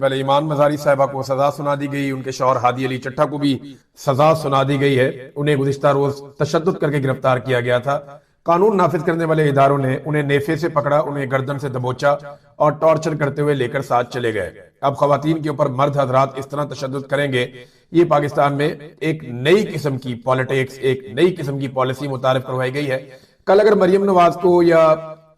पहले ईमान मजारी साहिबा को सजा सुना दी गई, उनके शौहर हादी अली चट्टा को भी सजा सुना दी गई है। उन्हें गुज़िश्ता रोज तशद्दुद करके गिरफ्तार किया गया था। कानून नाफिज करने वाले इदारों ने उन्हें नेफे से पकड़ा, उन्हें गर्दन से दबोचा और टॉर्चर करते हुए लेकर साथ चले गए। अब खवातीन के ऊपर मर्द हजरात इस तरह तशद्दुद करेंगे, ये पाकिस्तान में एक नई किस्म की पॉलिटिक्स, एक नई किस्म की पॉलिसी मुतारिफ करवाई गई है। कल अगर मरियम नवाज को या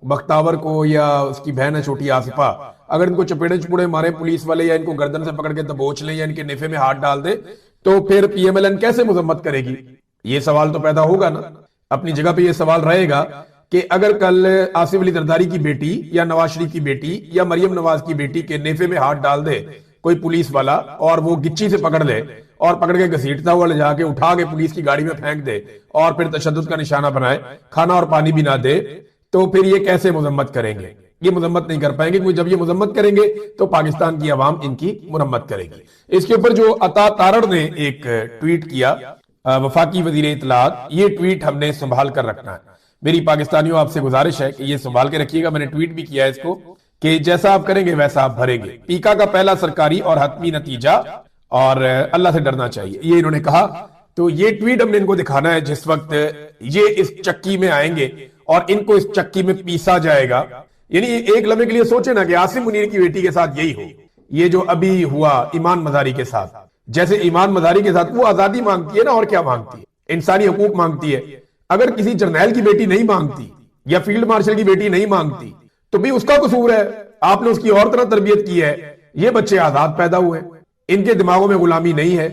बख्तावर को या उसकी बहन है छोटी आसिफा, अगर इनको चपेड़े चुपेड़े मारे पुलिस वाले या इनको गर्दन से पकड़ के दबोच लें या इनके नेफे में हाथ डाल दे, तो फिर पीएमएलएन कैसे मजम्मत करेगी? ये सवाल तो पैदा होगा ना। अपनी जगह पे ये सवाल रहेगा कि अगर कल आसिफ अली जरदारी की बेटी या नवाज शरीफ की बेटी या मरियम नवाज की बेटी के नेफे में हाथ डाल दे कोई पुलिस वाला और वो गिच्ची से पकड़ ले और पकड़ के घसीटता हुआ ले जाके उठा के पुलिस की गाड़ी में फेंक दे और फिर तशद्दुद का निशाना बनाए, खाना और पानी भी ना दे, तो फिर ये कैसे मजम्मत करेंगे? ये मजम्मत नहीं कर पाएंगे, क्योंकि जब ये मजम्मत करेंगे तो पाकिस्तान की आवाम इनकी मुरम्मत करेगी। इसके ऊपर जो अता तारड़ ने एक ट्वीट किया, वफाकी वजीर इत्तलात, ये ट्वीट हमने संभाल कर रखना है। मेरी पाकिस्तानियों आपसे गुजारिश है कि ये संभाल के रखिएगा। मैंने ट्वीट भी किया है इसको कि जैसा आप करेंगे वैसा आप भरेंगे। पीका का पहला सरकारी और हतमी नतीजा और अल्लाह से डरना चाहिए, ये इन्होंने कहा। तो ये ट्वीट हमने इनको दिखाना है जिस वक्त ये इस चक्की में आएंगे और इनको इस चक्की में पीसा जाएगा। यानी एक लम्हे के लिए सोचे ना कि आसिम मुनीर की बेटी के साथ यही हो, ये जो अभी हुआ ईमान मजारी के साथ। जैसे ईमान मजारी के साथ वो आजादी मांगती है ना, और क्या मांगती है? इंसानी हकूक मांगती है। अगर किसी जर्नैल की बेटी नहीं मांगती या फील्ड मार्शल की बेटी नहीं मांगती तो भी उसका कसूर है, आपने उसकी और तरह तरबियत की है। ये बच्चे आजाद पैदा हुए, इनके दिमागों में गुलामी नहीं है,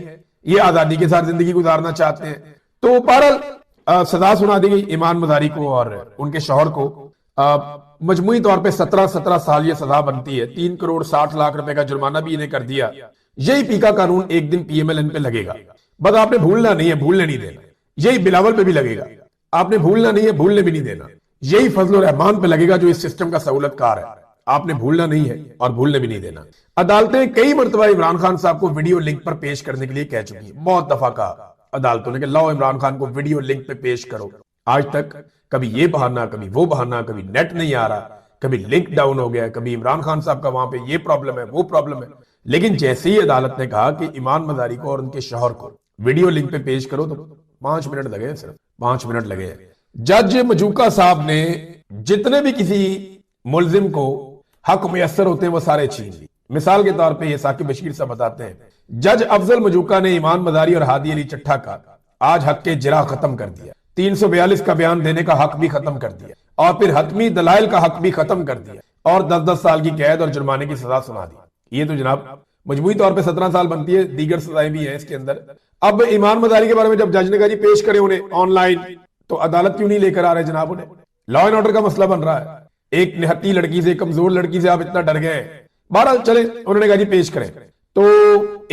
ये आजादी के साथ जिंदगी गुजारना चाहते हैं। तो बहरहाल सजा सुना दी गई ईमान मजारी को और उनके शौहर को। मजमूई तौर पे 17 साल ये सजा बनती है। 3 करोड़ 60 लाख रुपए का जुर्माना भी इन्हें कर दिया। यही पीका कानून एक दिन पीएमएलएन पे लगेगा। बस आपने भूलना नहीं है, भूलने नहीं देना। यही बिलावल पे भी लगेगा, आपने भूलना नहीं है, भूलने भी नहीं देना। यही फजल रहमान पे लगेगा जो इस सिस्टम का सहूलतकार है, आपने भूलना नहीं है और भूलने भी नहीं देना। अदालतें कई मरतबा इमरान खान साहब को वीडियो लिंक पर पेश करने के लिए कह चुकी है। बहुत दफा कहा अदालतों ने कि लाओ इमरान खान को वीडियो लिंक पे पेश करो। आज तक कभी ये बहाना, कभी वो बहाना, कभी नेट नहीं आ रहा, कभी लिंक डाउन हो गया, कभी इमरान खान साहब का वहां पे ये प्रॉब्लम है, वो प्रॉब्लम है। लेकिन जैसे ही अदालत ने कहा कि ईमान मजारी को और उनके शौहर को वीडियो लिंक पे पेश करो, तो 5 मिनट लगे, सिर्फ 5 मिनट लगे। जज मजूका साहब ने जितने भी किसी मुलजिम को हक मुयस्सर होते हैं वो सारे छीन लिए। मिसाल के तौर पे ये साकिब बशीर साहब बताते हैं, जज अफजल मजूका ने ईमान मजारी और हादी अली चट्टा का आज हक के जिरा खत्म कर दिया, 342 का बयान देने का हक भी खत्म कर दिया और फिर हतमी दलाइल का हक भी खत्म कर दिया और 10-10 साल की कैद और जुर्माने की सजा सुना दी। ये तो जनाब मजबूरी तौर पे 17 साल बनती है, दीगर सजाएं भी हैं इसके अंदर। अब ईमान मजारी के बारे में जब जज ने कहा जी पेश करें उन्हें ऑनलाइन, तो अदालत क्यों नहीं लेकर आ रहे जनाब उन्हें? लॉ एंड ऑर्डर का मसला बन रहा है। एक निहत्ती लड़की से, कमजोर लड़की से आप इतना डर गए। बहरहाल चले, उन्होंने कहा जी पेश करें, तो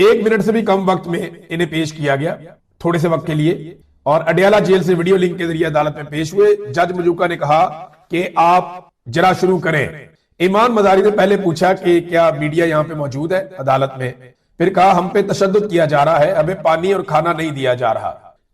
1 मिनट से भी कम वक्त में इन्हें पेश किया गया, थोड़े से वक्त के लिए, और अडियाला जेल से वीडियो लिंक के जरिए अदालत में पेश हुए। जज मजूका ने कहा कि आप जरा शुरू करें। ईमान मजारी ने पहले पूछा कि क्या मीडिया यहाँ पे मौजूद है अदालत में, फिर कहा हम पे तशद्दुद किया जा रहा है, हमें पानी और खाना नहीं दिया जा रहा,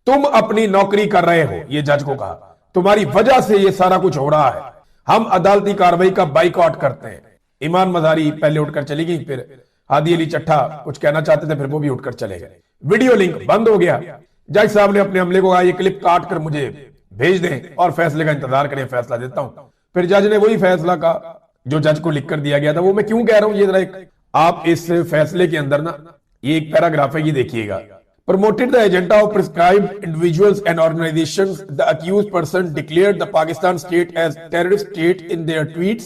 तुम अपनी नौकरी कर रहे हो, ये जज को कहा, तुम्हारी वजह से ये सारा कुछ हो रहा है, हम अदालती कार्रवाई का बाइकआउट करते हैं। ईमान मजारी पहले उठकर चली गई, फिर हादी अली चट्टा कुछ कहना चाहते थे, फिर वो भी उठकर चले गए। वीडियो लिंक बंद हो गया। जज साहब ने अपने अमले को कहा ये क्लिप काट कर मुझे भेज दें और फैसले का इंतजार करें, फैसला देता हूं। फिर जज ने वही फैसला कहा जो जज को लिख कर दिया गया था। वो मैं क्यों कह रहा हूं, ये जरा आप इस फैसले के अंदर ना ये एक पैराग्राफ है, ये देखिएगा। Promoted the agenda of prescribed individuals and organizations, the accused person declared the Pakistan state as terrorist state in their tweets.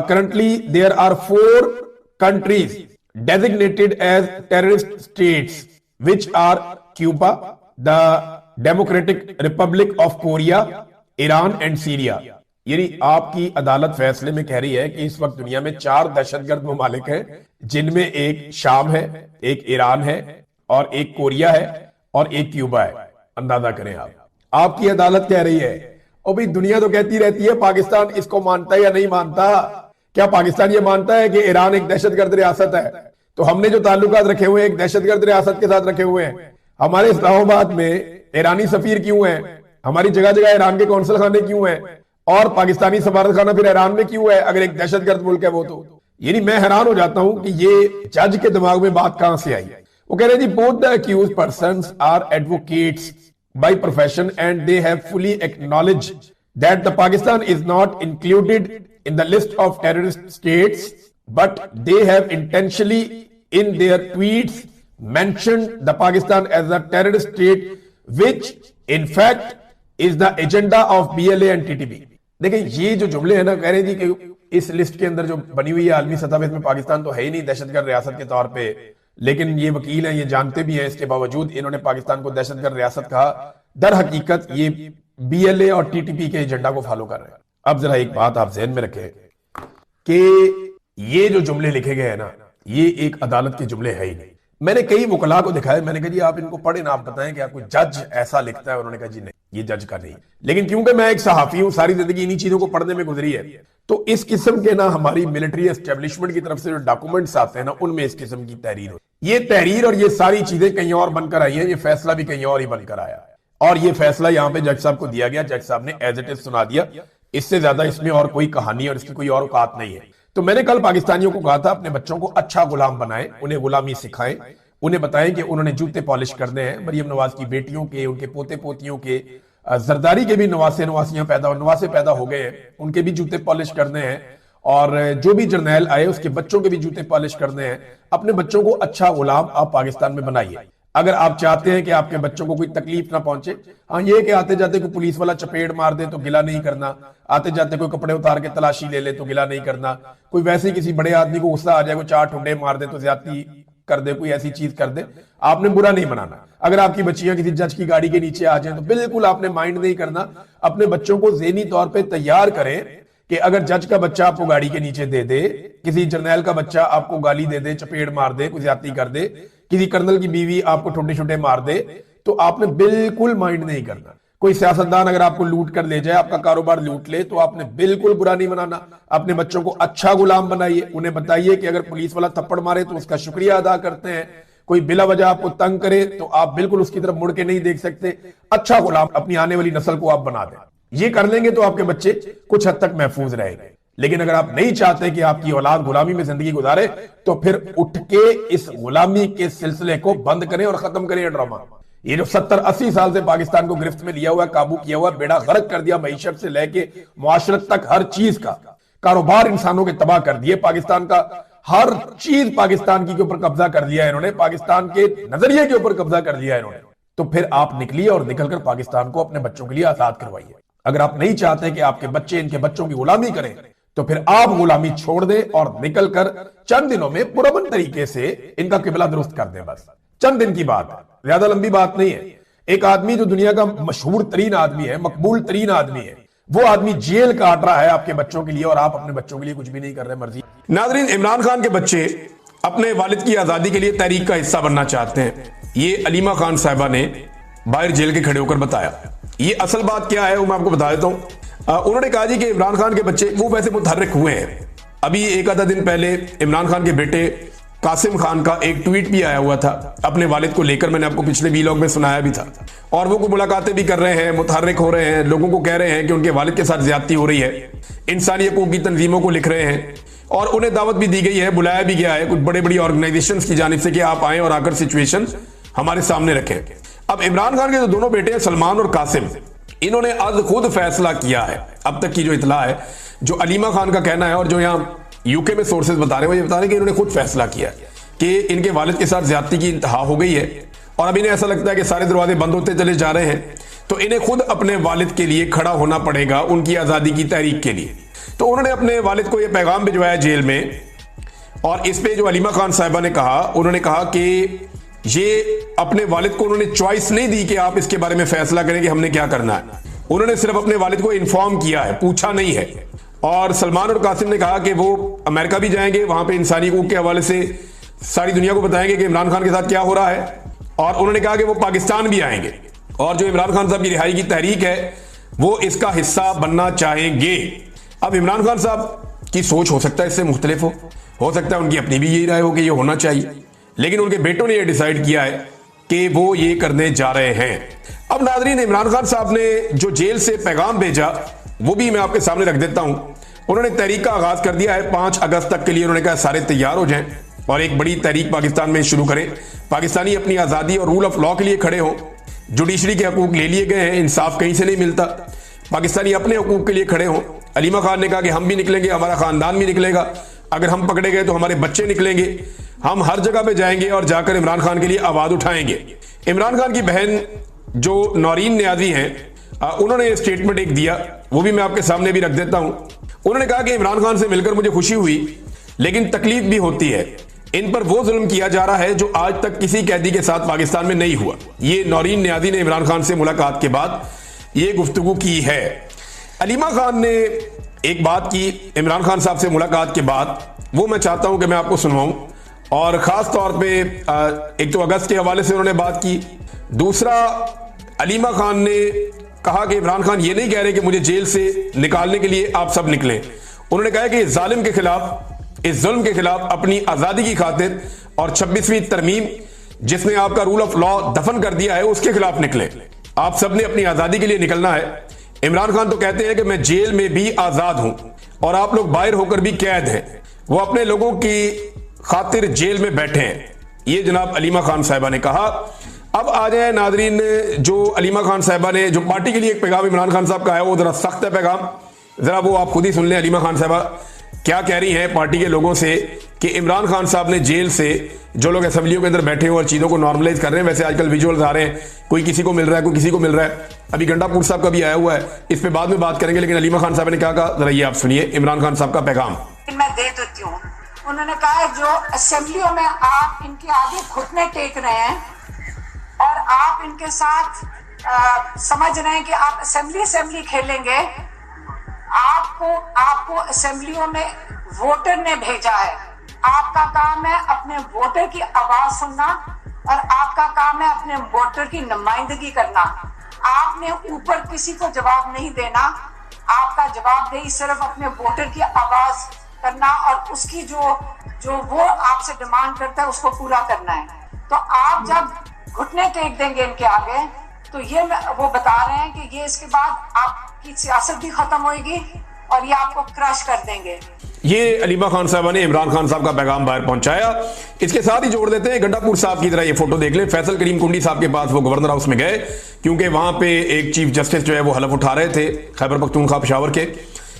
Currently, there are 4 countries designated as terrorist states, which are Cuba, the Democratic Republic of Korea, Iran and Syria. यानी आपकी अदालत फैसले में कह रही है कि इस वक्त दुनिया में 4 दहशतगर्द ममालिक हैं, जिनमें एक शाम है, एक ईरान है और एक कोरिया है और एक क्यूबा है। अंदाजा करें आप, आपकी अदालत कह रही है। और भाई दुनिया तो कहती रहती है पाकिस्तान इसको मानता है या नहीं मानता। क्या पाकिस्तान ये मानता है कि ईरान एक दहशतगर्द रियासत है? तो हमने जो ताल्लुकात रखे हुए हैं एक दहशतगर्द रियासत के साथ रखे हुए हैं। हमारे इस्लामाबाद में ईरानी सफीर क्यों है? हमारी जगह जगह ईरान के कौंसल खाने क्यों हैं? और पाकिस्तानी सफारत खाना फिर ईरान में क्यों है अगर एक दहशतगर्द मुल्क है वो? तो यानी मैं हैरान हो जाता हूं कि ये जज के दिमाग में बात कहां से आई। वो कह रहे हैं जी both the accused persons are advocates by profession and they have fully acknowledge that the Pakistan is not included in the list of terrorist states but they have intentionally in their tweets mentioned the Pakistan as a terrorist state which in fact is the agenda of BLA and TTP। देखिए ये जो जुमले हैं ना, कह रहे हैं जी कि इस लिस्ट के अंदर जो बनी हुई है आलमी सतह पे, इसमें पाकिस्तान तो है ही नहीं दहशतगर्द रियासत के तौर पे, लेकिन ये वकील हैं, ये जानते भी हैं, इसके बावजूद इन्होंने पाकिस्तान को दहशतगर्द रियासत कहा। दर हकीकत ये BLA और TTP के एजेंडा को फॉलो कर रहे हैं। अब जरा एक बात आप ज़हन में रखें कि ये जो जुमले लिखे गए हैं ना, ये एक अदालत के जुमले है ही नहीं। मैंने कई वकला को दिखाया, मैंने कहा जी आप इनको पढ़े ना, आप बताएं कि आपको जज ऐसा लिखता है। उन्होंने कहा जी नहीं, ये जज का नहीं। लेकिन क्योंकि मैं एक सहाफी हूं, सारी जिंदगी इन्हीं चीजों को पढ़ने में गुजरी है, तो इस किस्म के ना हमारी मिलिट्री एस्टेब्लिशमेंट की तरफ से जो डॉक्यूमेंट्स आते हैं ना, उनमें इस किस्म की तहरीर हो, ये तहरीर और ये सारी चीजें कहीं और बनकर आई है। ये फैसला भी कहीं और ही बनकर आया है और ये फैसला यहां पे जज साहब को दिया गया। जज साहब ने एज इट इज सुना दिया। इससे ज्यादा इसमें और कोई कहानी और इसकी कोई और औकात नहीं है। तो मैंने कल पाकिस्तानियों को कहा था अपने बच्चों को अच्छा गुलाम बनाएं, उन्हें गुलामी सिखाएं, उन्हें बताएं कि उन्होंने जूते पॉलिश करने हैं। मरियम नवाज की बेटियों के, उनके पोते पोतियों के, जरदारी के भी नवासे नवासियां नवासे पैदा हो गए हैं, उनके भी जूते पॉलिश करने हैं। और जो भी जर्नैल आए उसके बच्चों के भी जूते पॉलिश करने हैं। अपने बच्चों को अच्छा गुलाम आप पाकिस्तान में बनाइए। अगर आप चाहते हैं कि आपके बच्चों को कोई तकलीफ ना पहुंचे, हाँ ये कि आते जाते कोई पुलिस वाला चपेट मार दे तो गिला नहीं करना, आते जाते कोई कपड़े उतार के तलाशी ले ले तो गिला नहीं करना, कोई वैसे ही किसी बड़े आदमी को गुस्सा आ जाए, कोई 4 ठुंडे मार दे तो ज्यादती कर दे, कोई ऐसी चीज कर दे, आपने बुरा नहीं मनाना। अगर आपकी बच्चियां किसी जज की गाड़ी के नीचे आ जाएं तो बिल्कुल आपने माइंड नहीं करना। अपने बच्चों को ज़हनी तौर पे तैयार करें कि अगर जज का बच्चा आपको गाड़ी के नीचे दे दे, किसी जर्नैल का बच्चा आपको गाली दे दे, चपेट मार दे, कोई ज्यादती कर दे, किसी कर्नल की बीवी आपको ठुड्डे छुट्टे मार दे, तो आपने बिल्कुल माइंड नहीं करना। कोई सियासतदान अगर आपको लूट कर ले जाए, आपका कारोबार लूट ले, तो आपने बिल्कुल बुरा नहीं मनाना। अपने बच्चों को अच्छा गुलाम बनाइए। उन्हें बताइए कि अगर पुलिस वाला थप्पड़ मारे तो उसका शुक्रिया अदा करते हैं। कोई बिला वजह आपको तंग करे तो आप बिल्कुल उसकी तरफ मुड़ के नहीं देख सकते। अच्छा गुलाम अपनी आने वाली नस्ल को आप बना दें। ये कर लेंगे तो आपके बच्चे कुछ हद तक महफूज रहेंगे। लेकिन अगर आप नहीं चाहते कि आपकी औलाद गुलामी में जिंदगी गुजारे, तो फिर उठ के इस गुलामी के सिलसिले को बंद करें और खत्म करें ड्रामा। ये जो 70-80 साल से पाकिस्तान को गिरफ्त में लिया हुआ, काबू किया हुआ, बेड़ा गर्क कर दिया, मईशत से लेके मुआशरत तक हर चीज का कारोबार इंसानों के तबाह कर दिए। पाकिस्तान का हर चीज पाकिस्तान की के ऊपर कब्जा कर लिया है इन्होंने, पाकिस्तान के नजरिए के ऊपर कब्जा कर लिया है इन्होंने। तो फिर आप निकलिए और निकलकर पाकिस्तान को अपने बच्चों के लिए आजाद करवाइए। अगर आप नहीं चाहते कि आपके बच्चे इनके बच्चों की गुलामी करें, तो फिर आप गुलामी छोड़ दें और निकलकर चंद दिनों में पुरअमन तरीके से इनका किबला दुरुस्त कर दें। बस चंद दिन की बात है, ज्यादा लंबी बात नहीं है। एक आदमी जो दुनिया का मशहूर तरीन आदमी है, मकबूल तरीन आदमी है, वो आदमी जेल काट रहा है आपके बच्चों के लिए और आप अपने बच्चों के लिए कुछ भी नहीं कर रहे मर्जी। नाज़रीन, इमरान खान के बच्चे अपने वालिद की आजादी के लिए तहरीक का हिस्सा बनना चाहते हैं। ये अलीमा खान साहिबा ने बाहर जेल के खड़े होकर बताया। ये असल बात क्या है वो मैं आपको बता देता हूं। उन्होंने कहा जी कि इमरान खान के बच्चे वो वैसे मुतहर्रिक हुए हैं। अभी एक आधा दिन पहले इमरान खान के बेटे कासिम खान का एक ट्वीट भी आया हुआ था अपने वालिद को लेकर, मैंने आपको पिछले वीलॉग में सुनाया भी था। और वो मुलाकातें भी कर रहे हैं, मुतहर्रिक हो रहे हैं, लोगों को कह रहे हैं कि उनके वालिद के साथ ज्यादती हो रही है, इंसानी हकूक की तंजीमों को लिख रहे हैं और उन्हें दावत भी दी गई है, बुलाया भी गया है कुछ बड़े बड़ी ऑर्गेनाइजेशंस की जानिब से कि आप आए और आकर सिचुएशन हमारे सामने रखें। अब इमरान खान के जो दोनों बेटे हैं सलमान और कासिम, इन्होंने आज खुद फैसला किया है। अब तक की जो इतला है, जो अलीमा खान का कहना है और जो यहाँ यूके में सोर्सेज बता रहे हैं, वो ये बता रहे हैं कि इन्होंने खुद फैसला किया कि इनके वालिद के साथ ज्यादती की इंतहा हो गई है और अब इन्हें ऐसा लगता है कि सारे दरवाजे बंद होते चले जा रहे हैं, तो इन्हें खुद अपने वालिद के लिए खड़ा होना पड़ेगा उनकी आजादी की तहरीक के लिए। तो उन्होंने अपने वालिद को यह पैगाम भिजवाया जेल में। और इस पे जो अलीमा खान साहिबा ने कहा, उन्होंने कहा कि ये अपने वालिद को उन्होंने चॉइस नहीं दी कि आप इसके बारे में फैसला करें कि हमने क्या करना है। उन्होंने सिर्फ अपने वालिद को इन्फॉर्म किया है, पूछा नहीं है। और सलमान और कासिम ने कहा कि वो अमेरिका भी जाएंगे, वहां पे इंसानी हकूक के हवाले से सारी दुनिया को बताएंगे कि इमरान खान के साथ क्या हो रहा है। और उन्होंने कहा कि वो पाकिस्तान भी आएंगे और जो इमरान खान साहब की रिहाई की तहरीक है वो इसका हिस्सा बनना चाहेंगे। अब इमरान खान साहब की सोच हो सकता है इससे मुख्तलिफ हो सकता है उनकी अपनी भी यही राय हो कि ये होना चाहिए, लेकिन उनके बेटों ने यह डिसाइड किया है कि वो ये करने जा रहे हैं। अब नाज़रीन, इमरान खान साहब ने जो जेल से पैगाम भेजा वो भी मैं आपके सामने रख देता हूं। उन्होंने तहरीक का आगाज कर दिया है। 5 अगस्त तक के लिए उन्होंने कहा सारे तैयार हो जाएं और एक बड़ी तहरीक पाकिस्तान में शुरू करें। पाकिस्तानी अपनी आजादी और रूल ऑफ लॉ के लिए खड़े हों। जुडिशरी के हकूक ले लिए गए हैं, इंसाफ कहीं से नहीं मिलता। पाकिस्तानी अपने हकूक के लिए खड़े हों। अलीमा खान ने कहा कि हम भी निकलेंगे, हमारा खानदान भी निकलेगा, अगर हम पकड़े गए तो हमारे बच्चे निकलेंगे, हम हर जगह पे जाएंगे और जाकर इमरान खान के लिए आवाज उठाएंगे। इमरान खान की बहन जो नौरीन न्याजी हैं, उन्होंने स्टेटमेंट एक दिया, वो भी मैं आपके सामने भी रख देता हूं। उन्होंने कहा कि इमरान खान से मिलकर मुझे खुशी हुई, लेकिन तकलीफ भी होती है। इन पर वो जुल्म किया जा रहा है जो आज तक किसी कैदी के साथ पाकिस्तान में नहीं हुआ। ये नौरीन न्याजी ने इमरान खान से मुलाकात के बाद ये गुफ्तगू की है। अलीमा खान ने एक बात की इमरान खान साहब से मुलाकात के बाद, वो मैं चाहता हूं कि मैं आपको सुनवाऊं। और खास तौर पे एक तो अगस्त के हवाले से उन्होंने बात की। दूसरा, अलीमा खान ने कहा कि इमरान खान ये नहीं कह रहे कि मुझे जेल से निकालने के लिए आप सब निकलें। उन्होंने कहा कि इस जालिम के खिलाफ, इस जुल्म के खिलाफ, अपनी आजादी की खातिर और 26वीं तरमीम जिसने आपका रूल ऑफ लॉ दफन कर दिया है, उसके खिलाफ निकले। आप सब ने अपनी आजादी के लिए निकलना है। इमरान खान तो कहते हैं कि मैं जेल में भी आजाद हूं और आप लोग बाहर होकर भी कैद हैं। वो अपने लोगों की खातिर जेल में बैठे हैं। ये जनाब अलीमा खान साहिबा ने कहा। अब आ जाए नाजरीन, जो अलीमा खान साहिबा ने जो पार्टी के लिए एक पैगाम इमरान खान साहब का है, वो जरा सख्त है पैगाम, जरा वो आप खुद ही सुन लें। अलीमा खान साहिबा क्या कह रही हैं पार्टी के लोगों से कि इमरान खान साहब ने जेल से जो लोग असेंबलियों के अंदर बैठे हो और चीजों को नॉर्मलाइज कर रहे हैं। वैसे आजकल विजुअल्स आ रहे हैं, कोई किसी को मिल रहा है, कोई किसी को मिल रहा है। अभी गंडापुर साहब का भी आया हुआ है, इस पे बाद में बात करेंगे। लेकिन अलीमा खान साहब ने क्या कहा, जरा ये आप सुनिए इमरान खान साहब का पैगाम। मैं दे देती हूँ। उन्होंने कहा है जो असेंबलियों में आप इनके आगे घुटने टेक रहे हैं और आप इनके साथ समझ रहे हैं कि आप असेंबली खेलेंगे, आपको असेंबलियों में वोटर ने भेजा है। आपका काम है अपने वोटर की आवाज सुनना और आपका काम है अपने वोटर की नुमाइंदगी करना। आपने ऊपर किसी को जवाब नहीं देना। आपका जवाबदेही सिर्फ अपने वोटर की आवाज करना और उसकी जो वो आपसे डिमांड करता है उसको पूरा करना है। तो आप जब घुटने टेक देंगे इनके आगे, तो ये वो बता रहे हैं कि ये इसके बाद आपकी सियासत भी खत्म होगी और ये आपको क्रश कर देंगे। ये अलीमा खान साहब ने इमरान खान साहब का पैगाम बाहर पहुंचाया। इसके साथ ही जोड़ देते हैं गंडापुर साहब की तरह ये फोटो देख लें। फैसल करीम कुंडी साहब के पास वो गवर्नर हाउस में गए, क्योंकि वहां पे एक चीफ जस्टिस जो है वो हलफ उठा रहे थे खैबर पख्तूनख्वा पेशावर के।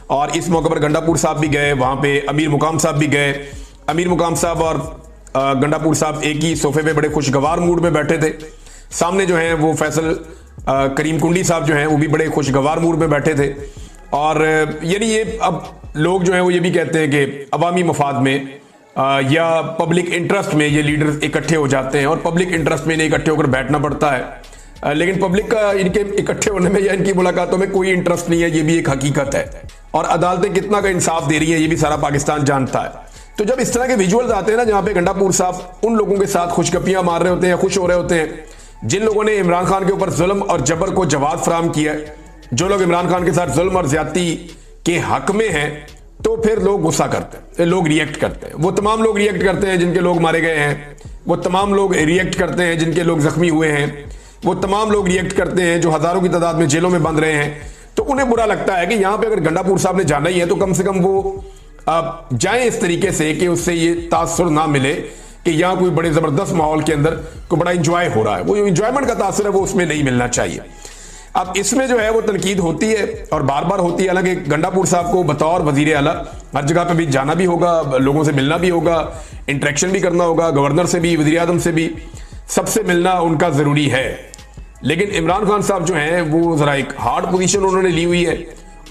और इस मौके पर गंडापुर साहब भी गए, वहां पे अमीर मुकाम साहब भी गए। अमीर मुकाम साहब और गंडापुर साहब एक ही सोफे पे बड़े खुशगवार मूड में बैठे थे। सामने जो है वो फैसल करीम कुंडी साहब जो हैं वो भी बड़े खुशगवार मूड में बैठे थे। और यानी ये अब लोग जो हैं वो ये भी कहते हैं कि अवामी मफाद में या पब्लिक इंटरेस्ट में ये लीडर्स इकट्ठे हो जाते हैं और पब्लिक इंटरेस्ट में इन्हें इकट्ठे होकर बैठना पड़ता है। लेकिन पब्लिक का इनके इकट्ठे होने में या इनकी मुलाकातों में कोई इंटरेस्ट नहीं है, ये भी एक हकीकत है। और अदालतें कितना का इंसाफ दे रही हैं ये भी सारा पाकिस्तान जानता है। तो जब इस तरह के विजुअल्स आते हैं ना, जहां पे गंडापुर साहब उन लोगों के साथ खुशगपियां मार रहे होते हैं, खुश हो रहे होते हैं जिन लोगों ने इमरान खान के ऊपर जुल्म और जबर को जवाब फराहम किया है, जो लोग इमरान खान के साथ जुल्म और ज्यादती के हक में हैं, तो फिर लोग गुस्सा करते हैं, लोग रिएक्ट करते हैं। वो तमाम लोग रिएक्ट करते हैं जिनके लोग मारे गए हैं, वो तमाम लोग रिएक्ट करते हैं जिनके लोग जख्मी हुए हैं, वो तमाम लोग रिएक्ट करते हैं जो हजारों की तादाद में जेलों में बंद रहे हैं। तो उन्हें बुरा लगता है कि यहां पे अगर गंडापुर साहब ने जाना ही है तो कम से कम वो जाएं इस तरीके से कि उससे ये तासुर ना मिले कि यहां कोई बड़े जबरदस्त माहौल के अंदर कोई बड़ा इंजॉय हो रहा है। वो इंजॉयमेंट का तासुर है वो उसमें नहीं मिलना चाहिए। अब इसमें जो है वो तनकीद होती है और बार बार होती है। हालांकि गंडापुर साहब को बतौर वजीर आला हर जगह पे भी जाना भी होगा, लोगों से मिलना भी होगा, इंटरेक्शन भी करना होगा, गवर्नर से भी, वजीर आजम से भी, सबसे मिलना उनका जरूरी है। लेकिन इमरान खान साहब जो हैं वो जरा एक हार्ड पोजीशन उन्होंने ली हुई है,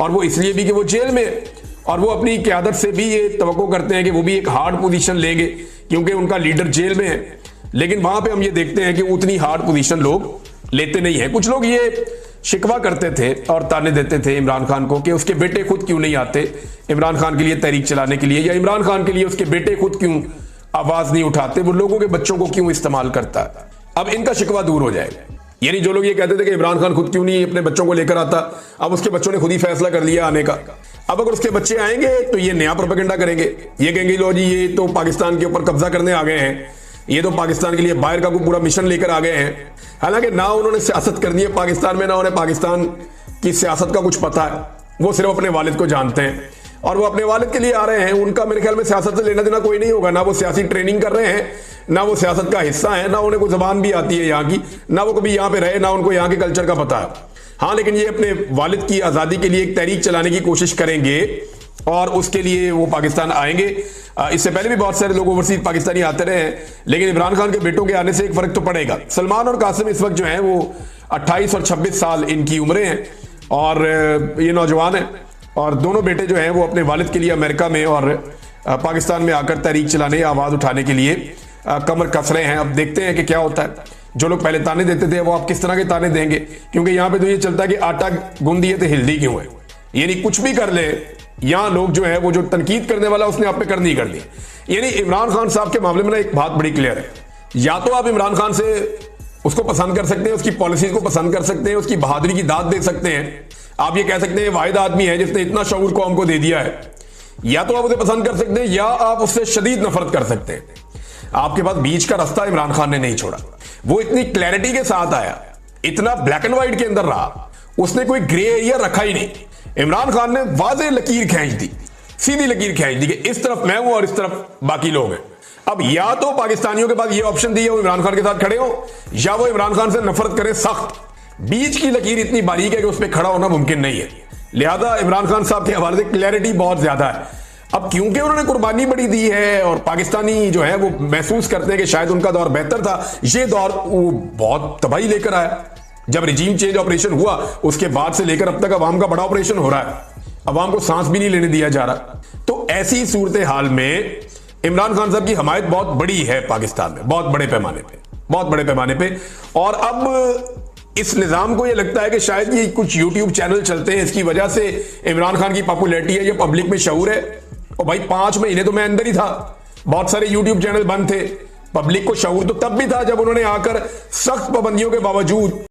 और वो इसलिए भी कि वो जेल में, और वो अपनी क़यादत से भी ये तवक्को करते हैं कि वो भी एक हार्ड पोजीशन लेंगे क्योंकि उनका लीडर जेल में है। लेकिन वहां पे हम ये देखते हैं कि उतनी हार्ड पोजीशन लोग लेते नहीं है। कुछ लोग ये शिकवा करते थे और ताने देते थे इमरान खान को कि उसके बेटे खुद क्यों नहीं आते इमरान खान के लिए तहरीक चलाने के लिए, या इमरान खान के लिए उसके बेटे खुद क्यों आवाज नहीं उठाते, वो लोगों के बच्चों को क्यों इस्तेमाल करता है। अब इनका शिकवा दूर हो जाएगा। यानी जो लोग ये कहते थे कि इमरान खान खुद क्यों नहीं अपने बच्चों को लेकर आता, अब उसके बच्चों ने खुद ही फैसला कर लिया आने का। अब अगर उसके बच्चे आएंगे तो ये नया प्रोपेगेंडा करेंगे, ये कहेंगे लो जी ये तो पाकिस्तान के ऊपर कब्जा करने आ गए हैं, ये तो पाकिस्तान के लिए बाहर का पूरा मिशन लेकर आ गए हैं। हालांकि ना उन्होंने सियासत कर दी है पाकिस्तान में, ना उन्हें पाकिस्तान की सियासत का कुछ पता है, वो सिर्फ अपने वालिद को जानते हैं। और वो अपने वालिद के लिए आ रहे हैं। उनका मेरे ख्याल में सियासत से लेना देना कोई नहीं होगा, ना वो सियासी ट्रेनिंग कर रहे हैं, ना वो सियासत का हिस्सा है, ना उन्हें कोई जबान भी आती है यहाँ की, ना वो कभी यहाँ पे रहे, ना उनको यहाँ के कल्चर का पता है। हाँ, लेकिन ये अपने वालिद की आज़ादी के लिए एक तहरीक चलाने की कोशिश करेंगे और उसके लिए वो पाकिस्तान आएंगे। इससे पहले भी बहुत सारे लोग ओवरसीज पाकिस्तानी आते रहे हैं, लेकिन इमरान खान के बेटों के आने से एक फर्क तो पड़ेगा। सलमान और कासिम इस वक्त जो है वो 28 और 26 साल इनकी उम्रें हैं और ये नौजवान हैं, और दोनों बेटे जो हैं वो अपने वालिद के लिए अमेरिका में और पाकिस्तान में आकर तहरीक चलाने, आवाज़ उठाने के लिए कमर कस रहे हैं। अब देखते हैं कि क्या होता है। जो लोग पहले ताने देते थे वो आप किस तरह के ताने देंगे, क्योंकि यहाँ पे तो ये चलता है कि आटा गूंद दिए तो हिल्दी क्यों है, यानी कुछ भी कर ले यहाँ लोग जो है वो जो तनकीद करने वाला उसने आप पे करनी ही करनी। यानी इमरान खान साहब के मामले में ना एक बात बड़ी क्लियर है, या तो आप इमरान खान से उसको पसंद कर सकते हैं, उसकी पॉलिसीज को पसंद कर सकते हैं, उसकी बहादुरी की दाद दे सकते हैं, आप ये कह सकते हैं वाहिद आदमी है जिसने इतना शऊर कौम को दे दिया है, या तो आप उसे पसंद कर सकते हैं या आप उससे शदीद नफरत कर सकते हैं। आपके पास बीच का रास्ता इमरान खान ने नहीं छोड़ा। वो इतनी क्लैरिटी के साथ आया, इतना ब्लैक एंड व्हाइट के अंदर रहा, उसने कोई ग्रे एरिया रखा ही नहीं। इमरान खान ने वाज़ेह लकीर खींच दी, सीधी लकीर खींच दी कि इस तरफ मैं हूं और इस तरफ बाकी लोग हैं। अब या तो पाकिस्तानियों के पास ये ऑप्शन दिए वो इमरान खान के साथ खड़े हो, या वो इमरान खान से नफरत करें सख्त। बीच की लकीर इतनी बारीक है कि उस पर खड़ा होना मुमकिन नहीं है। लिहाजा इमरान खान साहब के हवाले से क्लैरिटी बहुत ज्यादा है। अब क्योंकि उन्होंने कुर्बानी बड़ी दी है और पाकिस्तानी जो है वो महसूस करते हैं कि शायद उनका दौर बेहतर था, ये दौर वो बहुत तबाही लेकर आया। जब रिजीम चेंज ऑपरेशन हुआ उसके बाद से लेकर अब तक अवाम का बड़ा ऑपरेशन हो रहा है, अवाम को सांस भी नहीं लेने दिया जा रहा। तो ऐसी सूरत हाल में इमरान खान साहब की हमायत बहुत बड़ी है पाकिस्तान में, बहुत बड़े पैमाने पे, बहुत बड़े पैमाने पे। और अब इस निजाम को यह लगता है कि शायद ये कुछ यूट्यूब चैनल चलते हैं, इसकी वजह से इमरान खान की पॉपुलैरिटी है, ये पब्लिक में शऊर है। और भाई 5 महीने तो मैं अंदर ही था, बहुत सारे यूट्यूब चैनल बंद थे, पब्लिक को शऊर तो तब भी था जब उन्होंने आकर सख्त पाबंदियों के बावजूद